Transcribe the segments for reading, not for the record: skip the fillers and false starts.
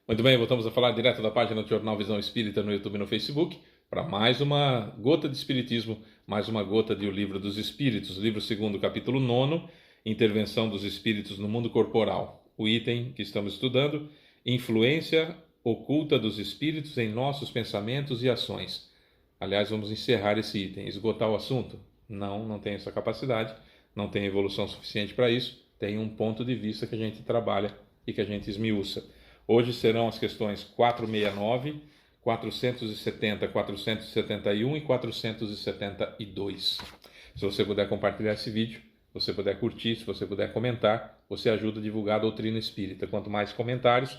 Muito bem, voltamos a falar direto da página do Jornal Visão Espírita no YouTube e no Facebook, para mais uma gota de Espiritismo, mais uma gota de O Livro dos Espíritos, livro 2º, capítulo 9, Intervenção dos Espíritos no Mundo Corporal. O item que estamos estudando, Influência oculta dos Espíritos em nossos pensamentos e ações. Aliás, vamos encerrar esse item. Esgotar o assunto? Não tem essa capacidade, não tem evolução suficiente para isso, tem um ponto de vista que a gente trabalha e que a gente esmiuça. Hoje serão as questões 469, 470, 471 e 472. Se você puder compartilhar esse vídeo, se você puder curtir, se você puder comentar, você ajuda a divulgar a doutrina espírita. Quanto mais comentários,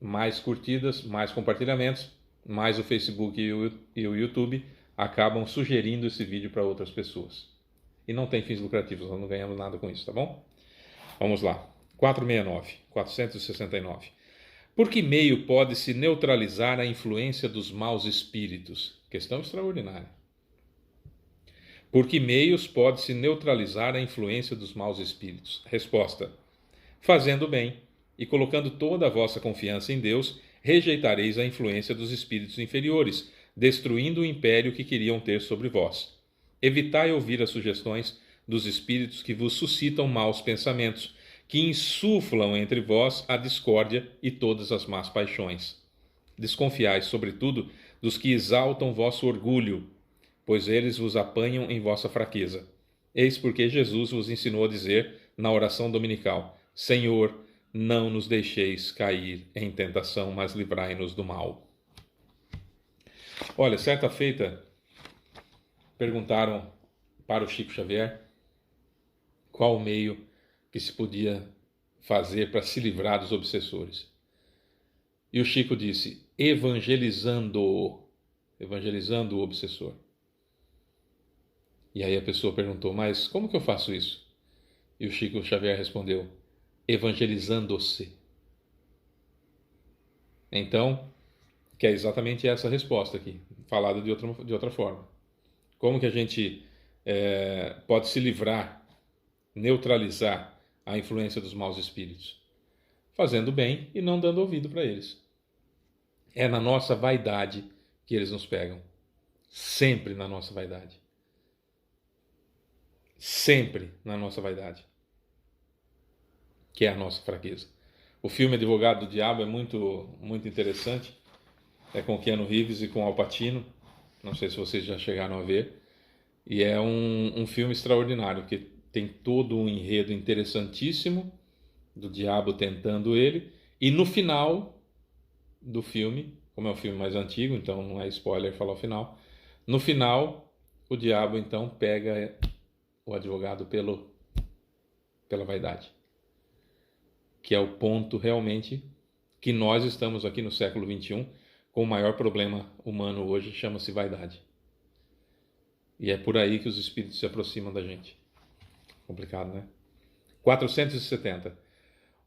mais curtidas, mais compartilhamentos, mais o Facebook e o YouTube acabam sugerindo esse vídeo para outras pessoas. E não tem fins lucrativos, nós não ganhamos nada com isso, tá bom? Vamos lá. 469, 469. Por que meio pode-se neutralizar a influência dos maus espíritos? Questão extraordinária. Por que meios pode-se neutralizar a influência dos maus espíritos? Resposta: fazendo bem e colocando toda a vossa confiança em Deus, rejeitareis a influência dos espíritos inferiores, destruindo o império que queriam ter sobre vós. Evitai ouvir as sugestões dos espíritos que vos suscitam maus pensamentos, que insuflam entre vós a discórdia e todas as más paixões. Desconfiai, sobretudo, dos que exaltam vosso orgulho, pois eles vos apanham em vossa fraqueza. Eis porque Jesus vos ensinou a dizer, na oração dominical: Senhor, não nos deixeis cair em tentação, mas livrai-nos do mal. Olha, certa feita, perguntaram para o Chico Xavier qual o meio que se podia fazer para se livrar dos obsessores. E o Chico disse: evangelizando o obsessor. E aí a pessoa perguntou: mas como que eu faço isso? E o Chico Xavier respondeu: evangelizando-se. Então, que é exatamente essa resposta aqui, falada de outra forma. Como que a gente pode se livrar, neutralizar a influência dos maus espíritos? Fazendo bem e não dando ouvido para eles. É na nossa vaidade que eles nos pegam. Sempre na nossa vaidade. Sempre na nossa vaidade. Que é a nossa fraqueza. O filme Advogado do Diabo é muito interessante. É com Keanu Reeves e com Al Pacino. Não sei se vocês já chegaram a ver. E é um filme extraordinário, porque tem todo um enredo interessantíssimo do diabo tentando ele, e no final do filme, como é um filme mais antigo, então não é spoiler falar o final, no final o diabo então pega o advogado pela vaidade, que é o ponto realmente que nós estamos aqui no século XXI com o maior problema humano hoje, chama-se vaidade. E é por aí que os espíritos se aproximam da gente. Complicado, né? 470.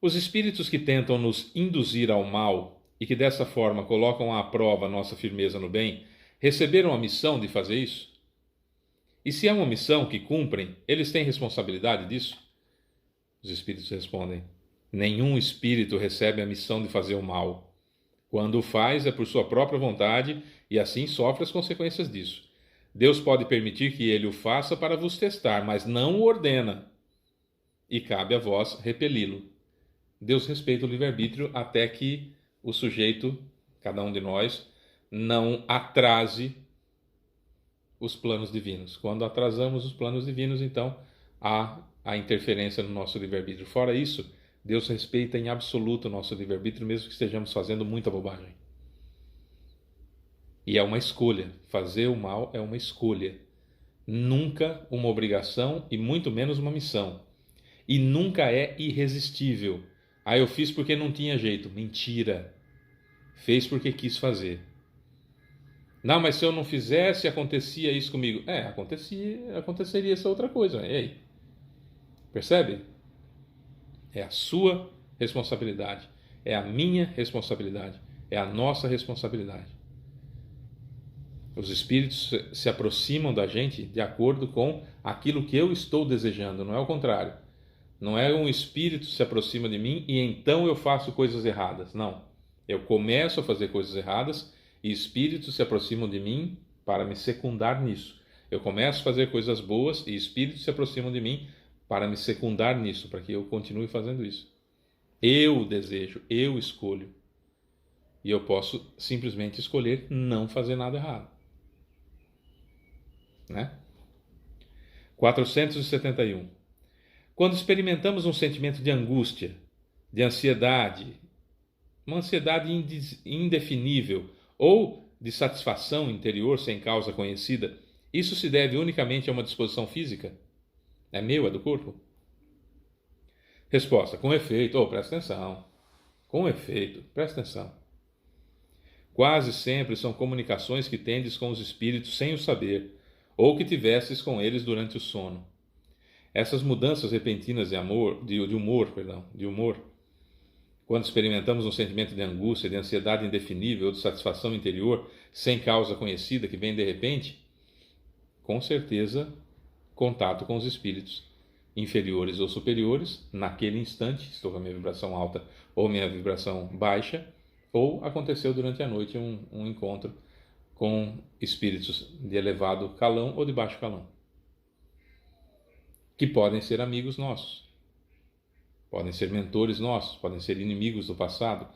Os espíritos que tentam nos induzir ao mal e que dessa forma colocam à prova nossa firmeza no bem, receberam a missão de fazer isso? E se é uma missão que cumprem, eles têm responsabilidade disso? Os espíritos respondem: nenhum espírito recebe a missão de fazer o mal. Quando o faz é por sua própria vontade e assim sofre as consequências disso. Deus pode permitir que ele o faça para vos testar, mas não o ordena. E cabe a vós repeli-lo. Deus respeita o livre-arbítrio até que o sujeito, cada um de nós, não atrase os planos divinos. Quando atrasamos os planos divinos, então há a interferência no nosso livre-arbítrio. Fora isso, Deus respeita em absoluto o nosso livre-arbítrio, mesmo que estejamos fazendo muita bobagem. E é uma escolha. Fazer o mal é uma escolha. Nunca uma obrigação e muito menos uma missão. E nunca é irresistível. Ah, eu fiz porque não tinha jeito. Mentira. Fez porque quis fazer. Não, mas se eu não fizesse, acontecia isso comigo. Aconteceria essa outra coisa. E aí? Percebe? É a sua responsabilidade. É a minha responsabilidade. É a nossa responsabilidade. Os espíritos se aproximam da gente de acordo com aquilo que eu estou desejando, não é o contrário. Não é um espírito se aproxima de mim e então eu faço coisas erradas. Não. Eu começo a fazer coisas erradas e espíritos se aproximam de mim para me secundar nisso. Eu começo a fazer coisas boas e espíritos se aproximam de mim para me secundar nisso, para que eu continue fazendo isso. Eu desejo, eu escolho. E eu posso simplesmente escolher não fazer nada errado. Né? 471. Quando experimentamos um sentimento de angústia, de ansiedade, uma ansiedade indefinível ou de satisfação interior sem causa conhecida, isso se deve unicamente a uma disposição física? É meu, é do corpo? Resposta: com efeito. Presta atenção. Com efeito, presta atenção. Quase sempre são comunicações que tendes com os espíritos sem o saber, ou que tivesses com eles durante o sono. Essas mudanças repentinas de humor, quando experimentamos um sentimento de angústia, de ansiedade indefinível ou de satisfação interior sem causa conhecida que vem de repente, com certeza, contato com os espíritos inferiores ou superiores, naquele instante, estou com a minha vibração alta ou minha vibração baixa, ou aconteceu durante a noite um encontro com espíritos de elevado calão ou de baixo calão, que podem ser amigos nossos, podem ser mentores nossos, podem ser inimigos do passado.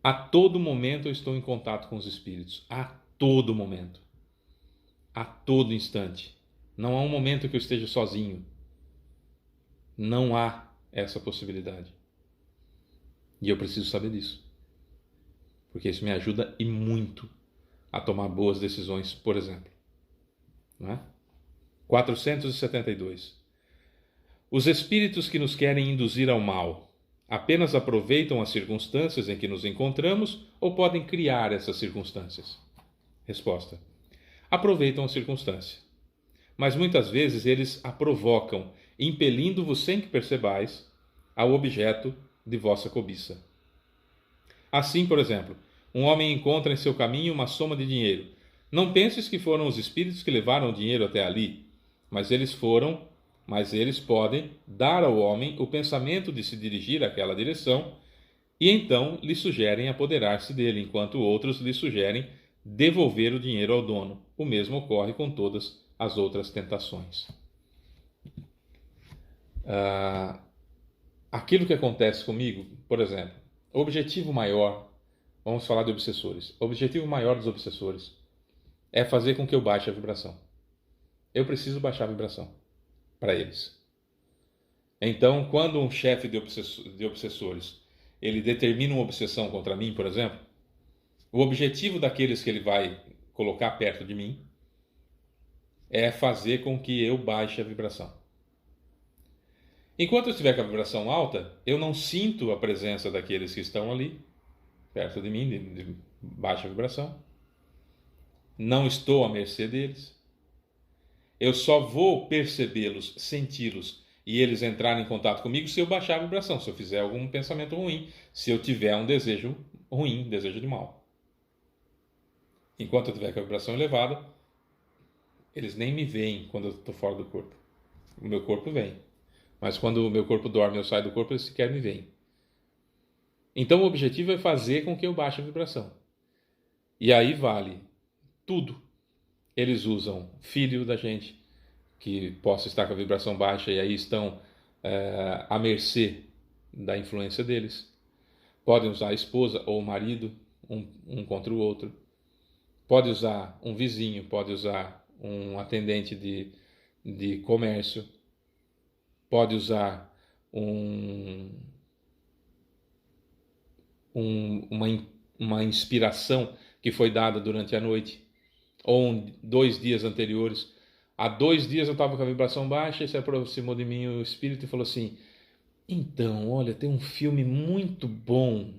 A todo momento eu estou em contato com os espíritos, a todo momento, a todo instante. Não há um momento que eu esteja sozinho. Não há essa possibilidade. E eu preciso saber disso, porque isso me ajuda e muito a tomar boas decisões, por exemplo. Não é? 472. Os espíritos que nos querem induzir ao mal apenas aproveitam as circunstâncias em que nos encontramos ou podem criar essas circunstâncias? Resposta: aproveitam a circunstância, mas muitas vezes eles a provocam, impelindo-vos sem que percebais ao objeto de vossa cobiça. Assim, por exemplo, um homem encontra em seu caminho uma soma de dinheiro. Não penses que foram os espíritos que levaram o dinheiro até ali, mas eles podem dar ao homem o pensamento de se dirigir àquela direção e então lhe sugerem apoderar-se dele, enquanto outros lhe sugerem devolver o dinheiro ao dono. O mesmo ocorre com todas as outras tentações. Aquilo que acontece comigo, por exemplo, o objetivo maior, vamos falar de obsessores, o objetivo maior dos obsessores é fazer com que eu baixe a vibração. Eu preciso baixar a vibração para eles. Então, quando um chefe de obsessores ele determina uma obsessão contra mim, por exemplo, o objetivo daqueles que ele vai colocar perto de mim é fazer com que eu baixe a vibração. Enquanto eu estiver com a vibração alta, eu não sinto a presença daqueles que estão ali, perto de mim, de baixa vibração. Não estou à mercê deles. Eu só vou percebê-los, senti-los e eles entrarem em contato comigo se eu baixar a vibração, se eu fizer algum pensamento ruim, se eu tiver um desejo ruim, desejo de mal. Enquanto eu estiver com a vibração elevada, eles nem me veem quando eu estou fora do corpo. O meu corpo vem. Mas quando o meu corpo dorme e eu saio do corpo, eles sequer me veem. Então o objetivo é fazer com que eu baixe a vibração. E aí vale tudo. Eles usam filho da gente, que possa estar com a vibração baixa e aí estão à mercê da influência deles. Podem usar a esposa ou o marido, um contra o outro. Pode usar um vizinho, pode usar um atendente de comércio. Pode usar uma inspiração que foi dada durante a noite, ou 2 dias anteriores. Há 2 dias eu estava com a vibração baixa e se aproximou de mim o espírito e falou assim: então, olha, tem um filme muito bom,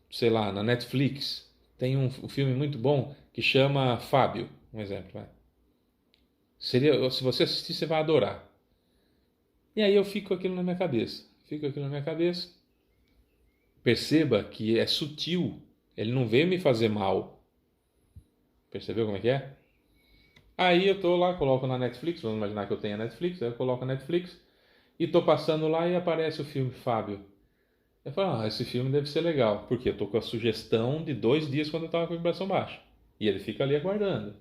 sei lá, na Netflix, tem um filme muito bom que chama Fábio, um exemplo, vai. Se você assistir, você vai adorar. E aí eu fico aquilo na minha cabeça. Perceba que é sutil. Ele não veio me fazer mal. Percebeu como é que é? Aí eu tô lá, coloco na Netflix, vamos imaginar que eu tenha Netflix, aí eu coloco a Netflix e tô passando lá e aparece o filme Fábio. Eu falo, esse filme deve ser legal, porque eu tô com a sugestão de 2 dias quando eu tava com a vibração baixa. E ele fica ali aguardando.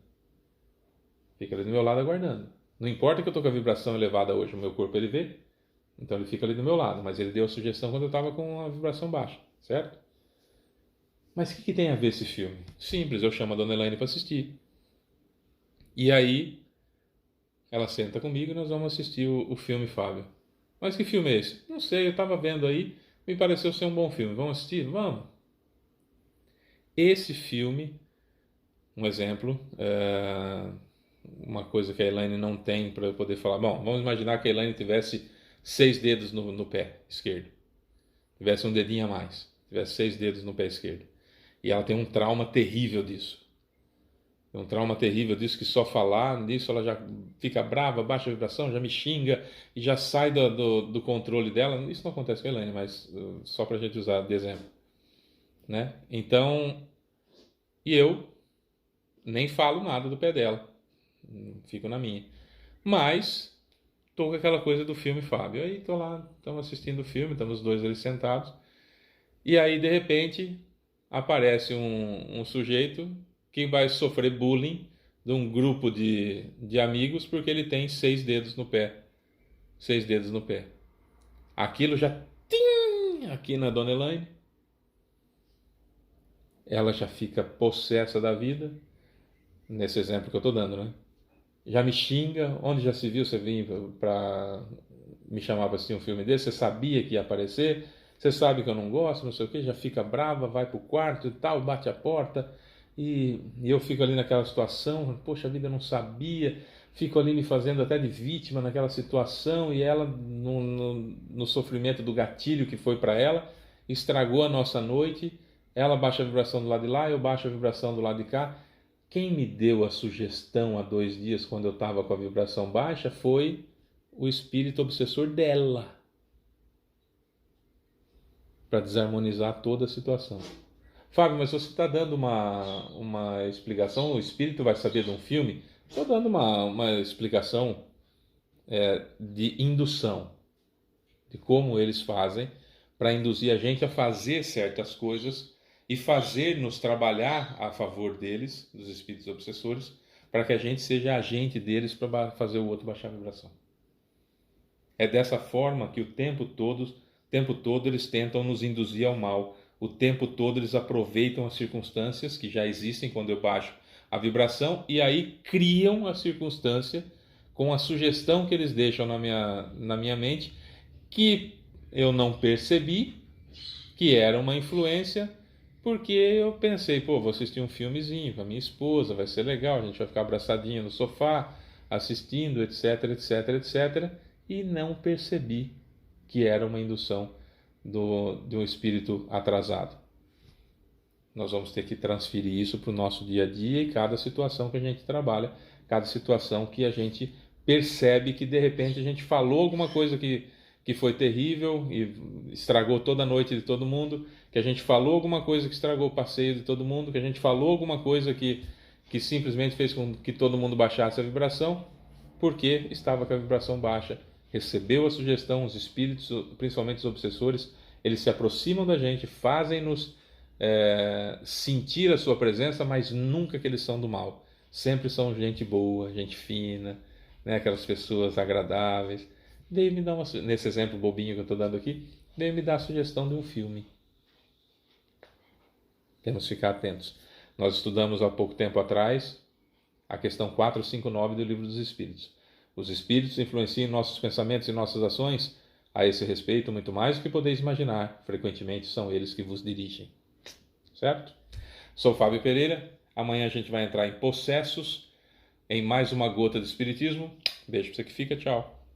Fica ali do meu lado aguardando. Não importa que eu tô com a vibração elevada hoje, o meu corpo ele vê, então ele fica ali do meu lado, mas ele deu a sugestão quando eu estava com a vibração baixa, certo? Mas o que tem a ver esse filme? Simples, eu chamo a Dona Elaine para assistir. E aí ela senta comigo e nós vamos assistir o filme, Fábio. Mas que filme é esse? Não sei, eu estava vendo aí, me pareceu ser um bom filme. Vamos assistir? Vamos. Esse filme, um exemplo, uma coisa que a Elaine não tem para eu poder falar. Bom, vamos imaginar que a Elaine tivesse 6 dedos no pé esquerdo. Tivesse um dedinho a mais. Tivesse 6 dedos no pé esquerdo. E ela tem um trauma terrível disso. Tem um trauma terrível disso, que só falar nisso ela já fica brava, baixa a vibração, já me xinga e já sai do controle dela. Isso não acontece com a Elaine, mas só para a gente usar de exemplo. Né? Então, e eu nem falo nada do pé dela. Fico na minha. Mas tô com aquela coisa do filme, Fábio. Aí tô lá, estamos assistindo o filme, estamos os dois ali sentados. E aí, de repente, aparece um sujeito que vai sofrer bullying de um grupo de amigos porque ele tem 6 dedos no pé. 6 dedos no pé. Aquilo já tim, aqui na Dona Elaine. Ela já fica possessa da vida. Nesse exemplo que eu estou dando, né? Já me xinga. Onde já se viu você vir para me chamar para assistir um filme desse? Você sabia que ia aparecer? Você sabe que eu não gosto, não sei o que. Já fica brava, vai pro quarto e tal, bate a porta. E eu fico ali naquela situação, poxa vida, eu não sabia, fico ali me fazendo até de vítima naquela situação, e ela, no sofrimento do gatilho que foi para ela, estragou a nossa noite. Ela baixa a vibração do lado de lá, eu baixo a vibração do lado de cá. Quem me deu a sugestão há 2 dias, quando eu estava com a vibração baixa, foi o espírito obsessor dela, para desarmonizar toda a situação. Fábio, mas você está dando uma explicação, o espírito vai saber de um filme? Estou dando uma explicação de indução, de como eles fazem para induzir a gente a fazer certas coisas e fazer-nos trabalhar a favor deles, dos espíritos obsessores, para que a gente seja agente deles para fazer o outro baixar a vibração. É dessa forma que o tempo todo eles tentam nos induzir ao mal. O tempo todo eles aproveitam as circunstâncias que já existem quando eu baixo a vibração e aí criam a circunstância com a sugestão que eles deixam na minha mente, que eu não percebi que era uma influência, porque eu pensei, vou assistir um filmezinho com a minha esposa, vai ser legal, a gente vai ficar abraçadinho no sofá, assistindo, etc, etc, etc, e não percebi que era uma indução de um espírito atrasado. Nós vamos ter que transferir isso para o nosso dia a dia e cada situação que a gente trabalha, cada situação que a gente percebe que de repente a gente falou alguma coisa que foi terrível e estragou toda a noite de todo mundo, que a gente falou alguma coisa que estragou o passeio de todo mundo, que a gente falou alguma coisa que simplesmente fez com que todo mundo baixasse a vibração, porque estava com a vibração baixa. Recebeu a sugestão, os espíritos, principalmente os obsessores, eles se aproximam da gente, fazem-nos sentir a sua presença, mas nunca que eles são do mal. Sempre são gente boa, gente fina, né? Aquelas pessoas agradáveis. Veio me dar nesse exemplo bobinho que eu estou dando aqui, veio me dar a sugestão de um filme. Temos que ficar atentos. Nós estudamos há pouco tempo atrás a questão 459 do Livro dos Espíritos. Os espíritos influenciam nossos pensamentos e nossas ações. A esse respeito, muito mais do que podeis imaginar. Frequentemente são eles que vos dirigem. Certo? Sou Fábio Pereira. Amanhã a gente vai entrar em possessos, em mais uma gota de espiritismo. Beijo para você que fica. Tchau.